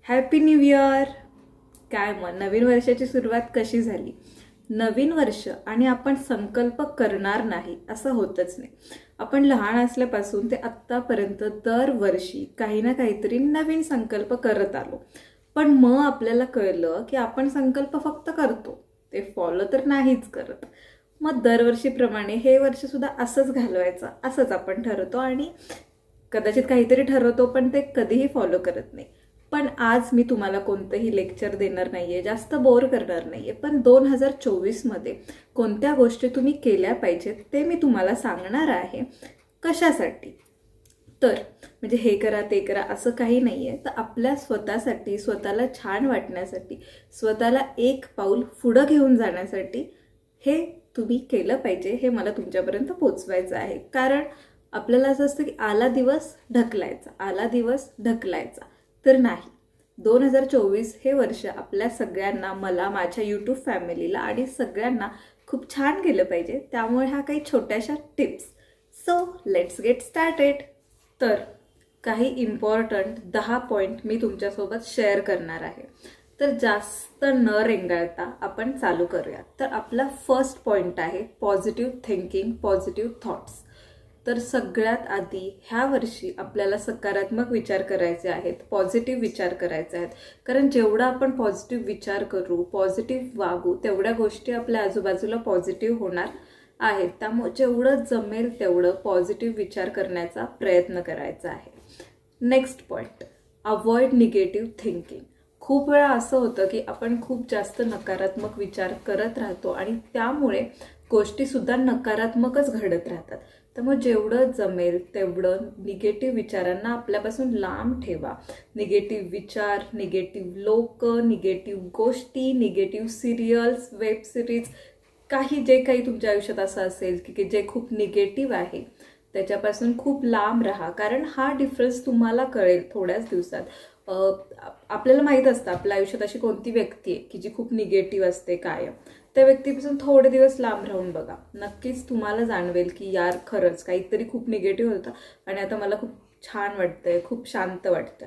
Happy new year. काय मग नवीन वर्षाची सुरुवात कशी झाली? नवीन वर्ष आणि आपण संकल्प करणार नाही असं होतच नाही. आपण लहान असल्यापासून ते आत्तापर्यंत दरवर्षी काही ना काहीतरी नवीन संकल्प करत आलो. पण मग आपल्याला कळलं की आपण संकल्प फक्त करतो, ते फॉलो तर नाहीच करत. मग दरवर्षीप्रमाणे हे वर्ष सुद्धा असंच घालवायचं असंच आपण ठरवतो आणि कदाचित काहीतरी ठरवतो पण ते कधीही फॉलो करत नाही. पण आज मी तुम्हाला कोणतंही लेक्चर देणार नाहीये, जास्त बोर करणार नाहीये, पण 2024 मध्ये कोणत्या गोष्टी तुम्ही केल्या पाहिजेत ते मी तुम्हाला सांगणार आहे. कशासाठी? तर म्हणजे हे करा ते करा असं काही नाहीये. तर आपल्या स्वतःसाठी, स्वतःला छान वाटण्यासाठी, स्वतःला एक पाऊल पुढे घेऊन जाण्यासाठी हे तुम्ही केलं पाहिजे. हे मला तुमच्यापर्यंत पोहोचवायचं आहे. कारण आपल्याला असं असतं की आला दिवस ढकलायचा, आला दिवस ढकलायचा. तर नाही, 2024 हे वर्ष आपल्या सगळ्यांना, मला, माझ्या यूट्यूब फॅमिलीला आणि सगळ्यांना खूप छान गेलं पाहिजे. त्यामुळे ह्या काही छोट्याशा tips. So let's get started. तर काही इम्पॉर्टंट 10 पॉईंट मी तुमच्यासोबत शेअर करणार आहे. तर जास्त न रेंगाळता आपण चालू करूया. तर आपला फर्स्ट पॉईंट आहे पॉझिटिव्ह थिंकिंग, पॉझिटिव्ह थॉट्स. तर सगळ्यात आधी ह्या वर्षी आपल्याला सकारात्मक विचार करायचे आहेत, पॉझिटिव्ह विचार करायचे आहेत. कारण जेवढा आपण पॉझिटिव्ह विचार करू, पॉझिटिव्ह वागू, तेवढ्या गोष्टी आपल्या आजूबाजूला पॉझिटिव्ह होणार आहेत. त्यामुळे जेवढं जमेल तेवढं पॉझिटिव्ह विचार करण्याचा प्रयत्न करायचा आहे. Next point, avoid negative thinking. खूप वेळा असं होतं की आपण खूप जास्त नकारात्मक विचार करत राहतो आणि त्यामुळे गोष्टीसुद्धा नकारात्मकच घडत राहतात. त्यामुळे जेवढं जमेल तेवढं निगेटिव्ह विचारांना आपल्यापासून लांब ठेवा. निगेटिव्ह विचार, निगेटिव्ह लोक, निगेटिव्ह गोष्टी, निगेटिव्ह सिरियल्स, वेब सिरीज, जे काही तुमच्या आयुष्यात असं असेल की जे खूप निगेटिव्ह आहे त्याच्यापासून खूप लांब राहा. कारण हा डिफरन्स तुम्हाला कळेल थोड्याच दिवसात. आपल्याला माहीत असतं आपल्या आयुष्यात अशी कोणती व्यक्ती आहे की जी खूप निगेटिव्ह असते कायम. त्या व्यक्तीपासून थोडे दिवस लांब राहून बघा, नक्कीच तुम्हाला जाणवेल की यार खरंच काहीतरी खूप निगेटिव्ह होतं आणि आता मला खूप छान वाटतंय, खूप शांत वाटतं.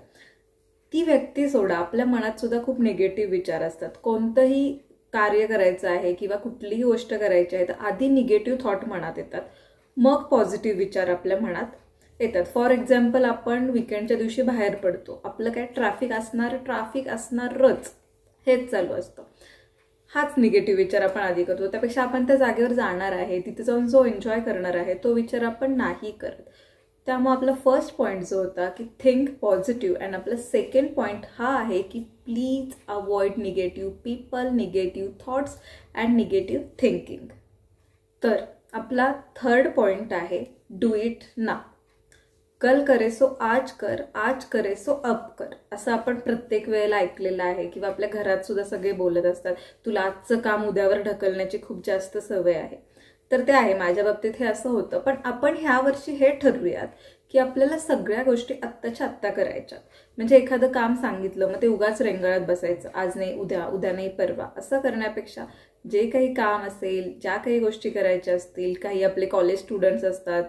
ती व्यक्ती सोडा, आपल्या मनात सुद्धा खूप निगेटिव्ह विचार असतात. कोणतंही कार्य करायचं आहे किंवा कुठलीही गोष्ट करायची आहे तर आधी निगेटिव्ह थॉट मनात येतात, मग पॉझिटिव्ह विचार आपल्या मनात येतात. फॉर एक्झाम्पल, आपण विकेंडच्या दिवशी बाहेर पडतो, आपलं काय ट्रॅफिक असणारच, हेच चालू असतं. हाच निगेटिव्ह विचार आपण आधी करतो. त्यापेक्षा आपण त्या जागेवर जाणार आहे, तिथे जाऊन जो एन्जॉय करणार आहे तो विचार आपण नाही करत. त्यामुळे आपला फर्स्ट पॉईंट जो होता की थिंक पॉझिटिव्ह, अँड आपला सेकंड पॉईंट हा आहे की please avoid negative people, negative thoughts and negative thinking. तर आपला थर्ड पॉईंट आहे डू इट नाउ. कल करे सो आज कर, आज करे सो अब कर, असं आपण प्रत्येक वेळेला ऐकलेलं आहे. किंवा आपल्या घरात सुद्धा सगळे बोलत असतात तुला आजचं काम उद्यावर ढकलण्याची खूप जास्त सवय आहे. तर ते आहे, माझ्या बाबतीत हे असं होतं. पण आपण ह्या वर्षी हे ठरवूयात की आपल्याला सगळ्या गोष्टी आत्ताच्या आत्ता करायच्यात. म्हणजे एखादं काम सांगितलं मग ते उगाच रेंगाळत बसायचं, आज नाही उद्या, उद्या नाही परवा, असं करण्यापेक्षा जे काही काम असेल, ज्या काही गोष्टी करायच्या असतील, काही आपले कॉलेज स्टुडंट्स असतात,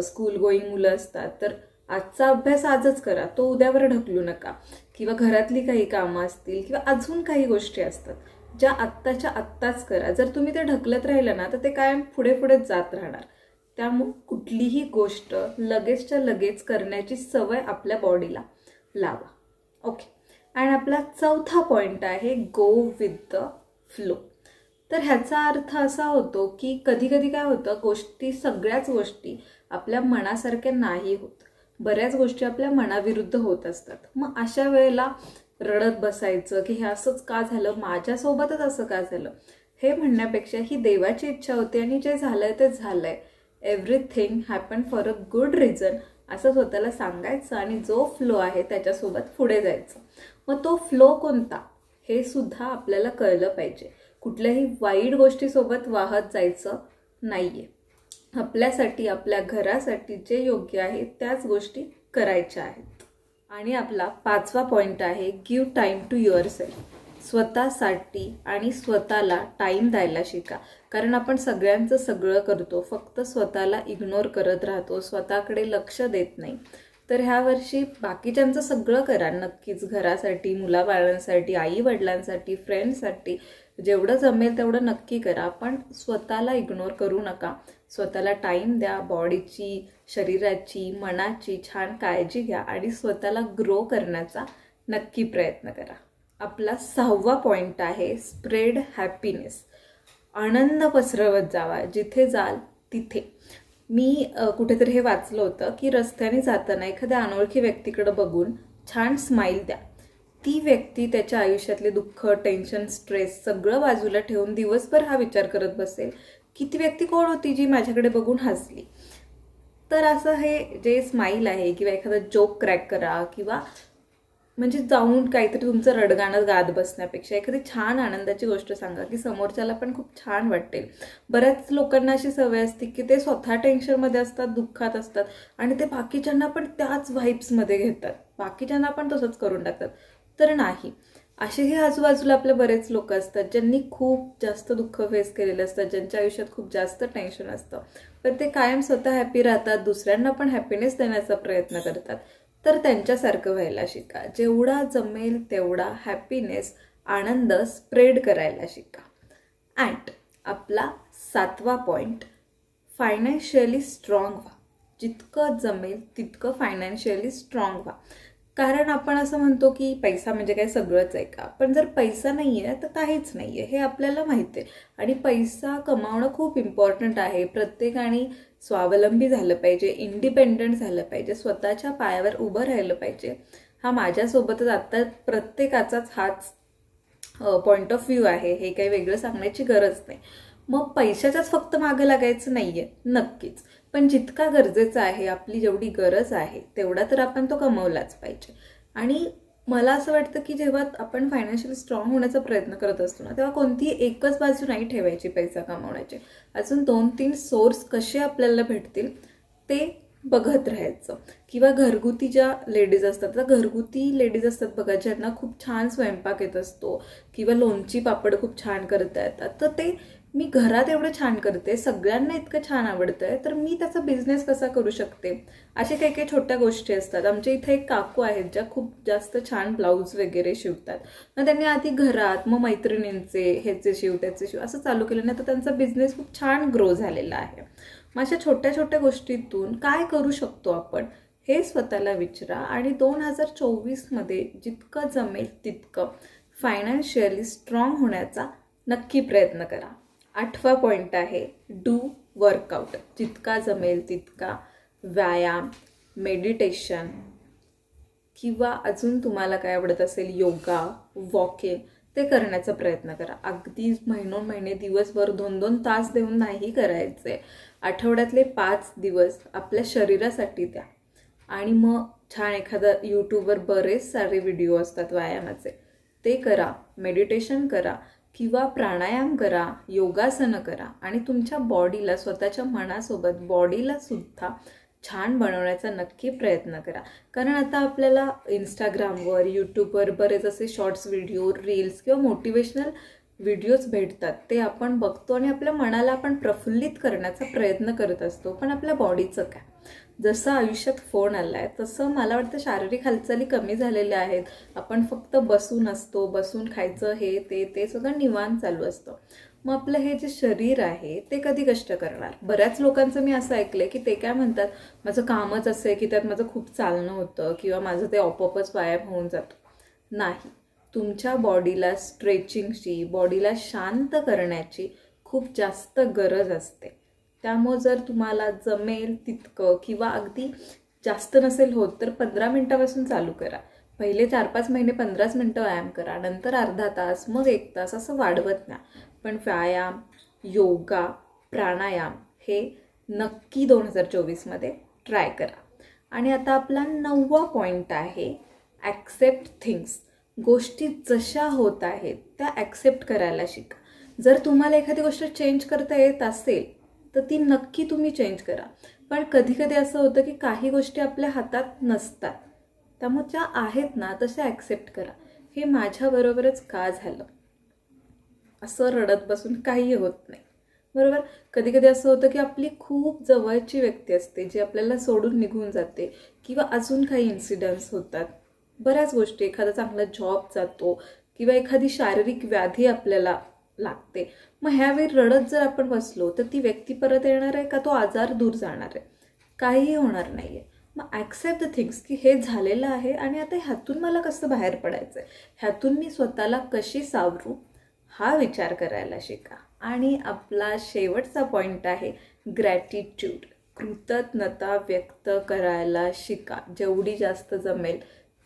स्कूल गोईंग मुलं असतात, तर आजचा अभ्यास आजच करा, तो उद्यावर ढकलू नका. किंवा घरातली काही कामं असतील किंवा अजून काही गोष्टी असतात ज्या आत्ताच्या आत्ताच करा. जर तुम्ही ते ढकलत राहिलं ना तर ते कायम पुढेच जात राहणार. त्यामुळे कुठलीही गोष्ट लगेचच्या लगेच करण्याची सवय आपल्या बॉडीला लावा. ओके. आणि आपला चौथा पॉईंट आहे गो विथ द फ्लो. तर ह्याचा अर्थ असा होतो की कधी कधी काय होतं, सगळ्याच गोष्टी आपल्या मनासारख्या नाही होत. बऱ्याच गोष्टी आपल्या मनाविरुद्ध होत असतात. मग अशा वेळेला रडत बसायचं की हे असंच का झालं, माझ्यासोबतच असं का झालं, हे म्हणण्यापेक्षा ही देवाची इच्छा होती आणि जे झालंय ते झालंय, everything happen for a good reason, असं स्वतःला सांगायचं आणि जो फ्लो आहे त्याच्यासोबत पुढे जायचं. मग तो फ्लो कोणता हे सुद्धा आपल्याला कळलं पाहिजे. कुठल्याही वाईट गोष्टीसोबत वाहत जायचं नाहीये. आपल्यासाठी, आपल्या घरासाठी जे योग्य आहे त्याच गोष्टी करायच्या आहेत. आणि आपला पाचवा पॉईंट आहे गिव्ह टाइम टू युअरसेल्फ. स्वतःसाठी आणि स्वतःला टाइम द्यायला शिका. कारण आपण सगळ्यांचं सगळं करतो, फक्त स्वतःला इग्नोर करत राहतो, स्वतःकडे लक्ष देत नाही. तर ह्या वर्षी बाकीच्यांचं सगळं करा नक्कीच, घरासाठी, मुलाबाळांसाठी, आई वडिलांसाठी, फ्रेंड्ससाठी, जेवढं जमेल तेवढं नक्की करा. पण स्वतःला इग्नोर करू नका. स्वतःला टाईम द्या. बॉडीची, शरीराची, मनाची छान काळजी घ्या आणि स्वतःला ग्रो करण्याचा नक्की प्रयत्न करा. आपला 6वा पॉइंट आहे स्प्रेड हॅपीनेस. आनंद पसरवत जावा जिथे जाल तिथे. मी कुठेतरी हे वाचलं होतं की रस्त्याने जाताना एखाद्या अनोळखी व्यक्तीकडे बघून छान स्माईल द्या. ती व्यक्ती त्याच्या आयुष्यातले दुःख, टेन्शन, स्ट्रेस सगळं बाजूला ठेवून दिवसभर हा विचार करत बसेल की ती व्यक्ती कोण होती जी माझ्याकडे बघून हसली. तर असं हे जे स्माईल आहे किंवा एखादा जोक क्रॅक करा किंवा म्हणजे जाऊन काहीतरी तुमचं रडगाणं गात बसण्यापेक्षा एखादी छान आनंदाची गोष्ट सांगा की समोरच्याला पण खूप छान वाटेल. बऱ्याच लोकांना अशी सवय असते की ते स्वतः टेन्शनमध्ये असतात, दुःखात असतात आणि ते बाकीच्यांना पण त्याच व्हाईब्समध्ये घेतात, बाकीच्यांना पण तसंच करून टाकतात. तर नाही, असेही आजूबाजूला आपले बरेच लोक असतात ज्यांनी खूप जास्त दुःख फेस केलेलं असतं, ज्यांच्या आयुष्यात खूप जास्त टेन्शन असतं, पण ते कायम स्वतः हॅपी राहतात, दुसऱ्यांना पण हॅपीनेस देण्याचा प्रयत्न करतात. तर त्यांच्यासारखं व्हायला शिका. जेवढा जमेल तेवढा हॅपीनेस, आनंद स्प्रेड करायला शिका. अँड आपला 7वा पॉइंट, फायनान्शियली स्ट्रॉंग व्हा. जितकं जमेल तितकं फायनान्शियली स्ट्रॉंग व्हा. कारण आपण असं म्हणतो की पैसा म्हणजे काय सगळंच आहे का? पण जर पैसा नाही आहे तर काहीच नाही आहे हे आपल्याला माहिती आहे. आणि पैसा कमावणं खूप इम्पॉर्टंट आहे. प्रत्येकाने स्वावलंबी झालं पाहिजे, इंडिपेंडंट झालं पाहिजे, स्वतःच्या पायावर उभं राहिलं पाहिजे. हा माझ्यासोबतच आता प्रत्येकाचाच हाच पॉइंट ऑफ व्ह्यू आहे. हे काही वेगळं सांगण्याची गरज नाही. मग पैशाच्याच फक्त मागं लागायचं नाहीये नक्कीच, पण जितका गरजेचा आहे, आपली जेवढी गरज आहे तेवढा तर आपण तो कमवलाच पाहिजे. आणि मला असं वाटतं की जेव्हा आपण फायनान्शियली स्ट्रॉंग होण्याचा प्रयत्न करत असतो ना, तेव्हा कोणतीही एकच बाजू नाही ठेवायची पैसा कमावण्याची. अजून 2-3 सोर्स कसे आपल्याला भेटतील ते बघत राहायचं. किंवा घरगुती ज्या लेडीज असतात, तर घरगुती लेडीज असतात बघा, ज्यांना खूप छान स्वयंपाक येत असतो किंवा लोणची पापड खूप छान करता येतात, तर ते मी घरात एवढं छान करते, सगळ्यांना इतकं छान आवडतंय, तर मी त्याचा बिझनेस कसा करू शकते. अशा काही काही छोट्या गोष्टी असतात. आमच्या इथे एक काकू आहेत ज्या खूप जास्त छान ब्लाऊज वगैरे शिवतात. मग त्यांनी आधी घरात, मग मैत्रिणींचे ह्याचे शिव त्याचे शिव असं चालू केलं ना, तर त्यांचा बिझनेस खूप छान ग्रो झालेला आहे. मग अशा छोट्या छोट्या गोष्टीतून काय करू शकतो आपण हे स्वतःला विचारा. आणि 2024मध्ये जितकं जमेल तितकं फायनान्शियली स्ट्रॉंग होण्याचा नक्की प्रयत्न करा. 8वा पॉइंट आहे डू वर्कआउट. जितका जमेल तितका व्यायाम, मेडिटेशन किंवा अजून तुम्हाला काय आवडत असेल, योगा, वॉकिंग, ते करण्याचा प्रयत्न करा. अगदी महिने दिवसभर 2-2 तास देऊन नाही करायचे. आठवड्यातले 5 दिवस आपल्या शरीरासाठी द्या. आणि मग छान एखादा यूट्यूबवर बरेच सारे व्हिडिओ असतात व्यायामाचे, ते करा. मेडिटेशन करा किंवा प्राणायाम करा, योगासनं करा आणि तुमच्या बॉडीला, स्वतःच्या मनासोबत बॉडीला सुद्धा छान बनवण्याचा नक्की प्रयत्न करा. कारण आता आपल्याला इंस्टाग्रामवर, यूट्यूबवर बरेच असे शॉर्ट्स व्हिडिओ, रील्स किंवा मोटिवेशनल व्हिडिओज भेटतात. ते आपण बघतो आणि आपल्या मनाला आपण प्रफुल्लित करण्याचा प्रयत्न करत असतो. पण आपल्या बॉडीचं काय? जसं आयुष्यात फोन आलाय तसं मला वाटतं शारीरिक हालचाली कमी झालेल्या आहेत. आपण फक्त बसून असतो, बसून खायचं, हे ते सगळं निवांत चालू असतं. मग आपलं हे जे शरीर आहे ते कधी कष्ट करणार. बऱ्याच लोकांचं मी असं ऐकलंय की ते काय म्हणतात, माझं कामच असं आहे की त्यात माझं खूप चालणं होतं किंवा माझं ते आपोआपच व्यायाम होऊन जातो. नाही, तुमच्या बॉडीला स्ट्रेचिंगची, बॉडीला शांत करण्याची खूप जास्त गरज असते. त्यामुळे जर तुम्हाला जमेल तितकं किंवा अगदी जास्त नसेल होत तर 15 मिनिटापासून चालू करा. पहिले 4-5 महिने 15 मिनिटं व्यायाम करा, नंतर अर्धा तास, मग 1 तास असं वाढवत नाही. पण व्यायाम, योगा, प्राणायाम हे नक्की 2024मध्ये ट्राय करा. आणि आता आपला 9वा पॉइंट आहे ॲक्सेप्ट थिंग्स. गोष्टी जशा होत आहेत त्या ॲक्सेप्ट करायला शिका. जर तुम्हाला एखादी गोष्ट चेंज करता येत असेल तर ती नक्की तुम्ही चेंज करा. पण कधी कधी असं होतं की काही गोष्टी आपल्या हातात नसतात, त्यामुळे ज्या आहेत ना तशा ॲक्सेप्ट करा. हे माझ्याबरोबरच का झालं, असं रडत बसून काही होत नाही. बरोबर. कधी कधी असं होतं की आपली खूप जवळची व्यक्ती असते जी आपल्याला सोडून निघून जाते, किंवा अजून काही इन्सिडेंट्स होतात, बऱ्याच गोष्टी, एखादा चांगला जॉब जातो किंवा एखादी शारीरिक व्याधी आपल्याला लागते. मग ह्यावेळी रडत जर आपण बसलो तर ती व्यक्ती परत येणार आहे का तो आजार दूर जाणार आहे? काहीही होणार नाहीये. मग ॲक्सेप्ट द थिंग्स की हे झालेलं आहे आणि आता ह्यातून मला कसं बाहेर पडायचं आहे, ह्यातून मी स्वतःला कशी सावरू, हा विचार करायला शिका. आणि आपला शेवटचा पॉइंट आहे ग्रॅटिट्यूड. कृतज्ञता व्यक्त करायला शिका, जेवढी जास्त जमेल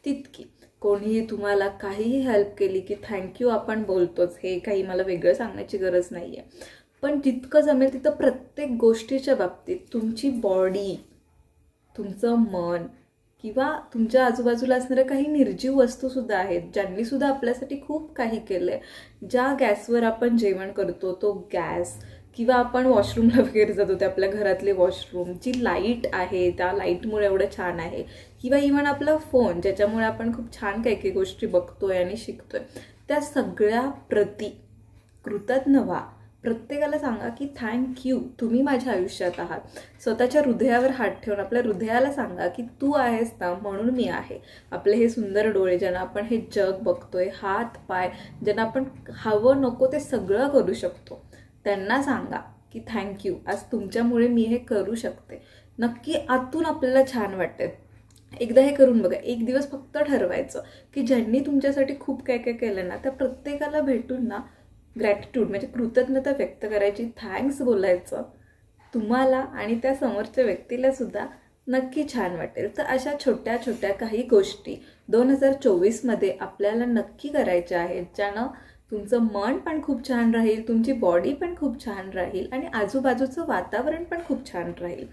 तितकी. कोणीही तुम्हाला काहीही हेल्प केली की थँक्यू आपण बोलतोच, हे काही मला वेगळं सांगण्याची गरज नाही आहे. पण जितकं जमेल तिथं प्रत्येक गोष्टीच्या बाबतीत तुमची बॉडी, तुमचं मन किंवा तुमच्या आजूबाजूला असणाऱ्या काही निर्जीव वस्तूसुद्धा आहेत ज्यांनीसुद्धा आपल्यासाठी खूप काही केलं आहे. ज्या गॅसवर आपण जेवण करतो तो गॅस, किंवा आपण वॉशरूमला वगैरे जातो ते आपल्या घरातले वॉशरूम, जी लाईट आहे त्या लाईटमुळे एवढं छान आहे, किंवा इव्हन आपला फोन ज्याच्यामुळे आपण खूप छान काही काही गोष्टी बघतोय आणि शिकतोय, त्या सगळ्या प्रती कृतज्ञ व्हा. प्रत्येकाला सांगा की थँक्यू, तुम्ही माझ्या आयुष्यात आहात. स्वतःच्या हृदयावर हात ठेवून आपल्या हृदयाला सांगा की तू आहेस ना म्हणून मी आहे. आपले हे सुंदर डोळे ज्यांना आपण हे जग बघतोय, हात पाय ज्यांना आपण हवं नको ते सगळं करू शकतो, त्यांना सांगा की थँक्यू, आज तुमच्यामुळे मी हे करू शकते. नक्की आतून आपल्याला छान वाटते. एकदा हे करून बघा. एक दिवस फक्त ठरवायचं की ज्यांनी तुमच्यासाठी खूप काय काय केलं ना त्या प्रत्येकाला भेटून ना ग्रॅटिट्यूड म्हणजे कृतज्ञता व्यक्त करायची, थँक्स बोलायचं. तुम्हाला आणि त्या समोरच्या व्यक्तीला सुद्धा नक्की छान वाटेल. तर अशा छोट्या छोट्या काही गोष्टी 2024मध्ये आपल्याला नक्की करायच्या आहेत, ज्यानं तुमचं मन पण खूप छान राहील, तुमची बॉडी पण खूप छान राहील आणि आजूबाजूचं वातावरण पण खूप छान राहील.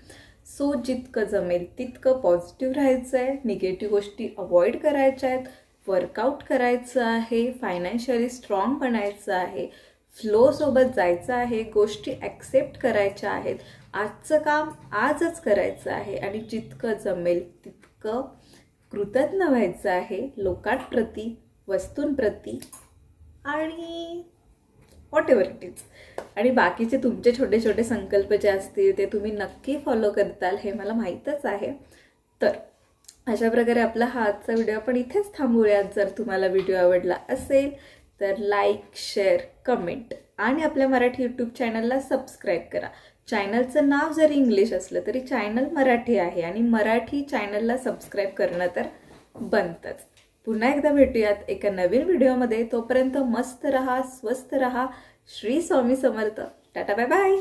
सो जितकं जमेल तितकं पॉझिटिव्ह राहायचं आहे, निगेटिव्ह गोष्टी अवॉइड करायच्या आहेत, वर्कआउट करायचं आहे, फायनान्शियली स्ट्रॉंग बनायचं आहे, फ्लोसोबत जायचं आहे, गोष्टी ॲक्सेप्ट करायच्या आहेत, आजचं काम आजच करायचं आहे आणि जितकं जमेल तितकं कृतज्ञ व्हायचं आहे लोकांप्रती, वस्तूंप्रती आणि व्हॉट एव्हर इट इज. आणि बाकीचे तुमचे छोटे छोटे संकल्प जे असतील ते तुम्ही नक्की फॉलो करताल हे मला माहीतच आहे. तर अशा प्रकारे आपला हा आजचा व्हिडिओ आपण इथेच थांबवूयात. जर तुम्हाला व्हिडिओ आवडला असेल तर लाईक, शेअर, कमेंट आणि आपल्या मराठी यूट्यूब चॅनलला सबस्क्राईब करा. चॅनलचं नाव जरी इंग्लिश असलं तरी चॅनल मराठी आहे आणि मराठी चॅनलला सबस्क्राईब करणं तर बनतंच. पुन्हा एकदा भेटूयात एका नवीन व्हिडिओमध्ये. तोपर्यंत मस्त रहा, स्वस्थ रहा. Shri Swami Samarth. Tata, bye bye.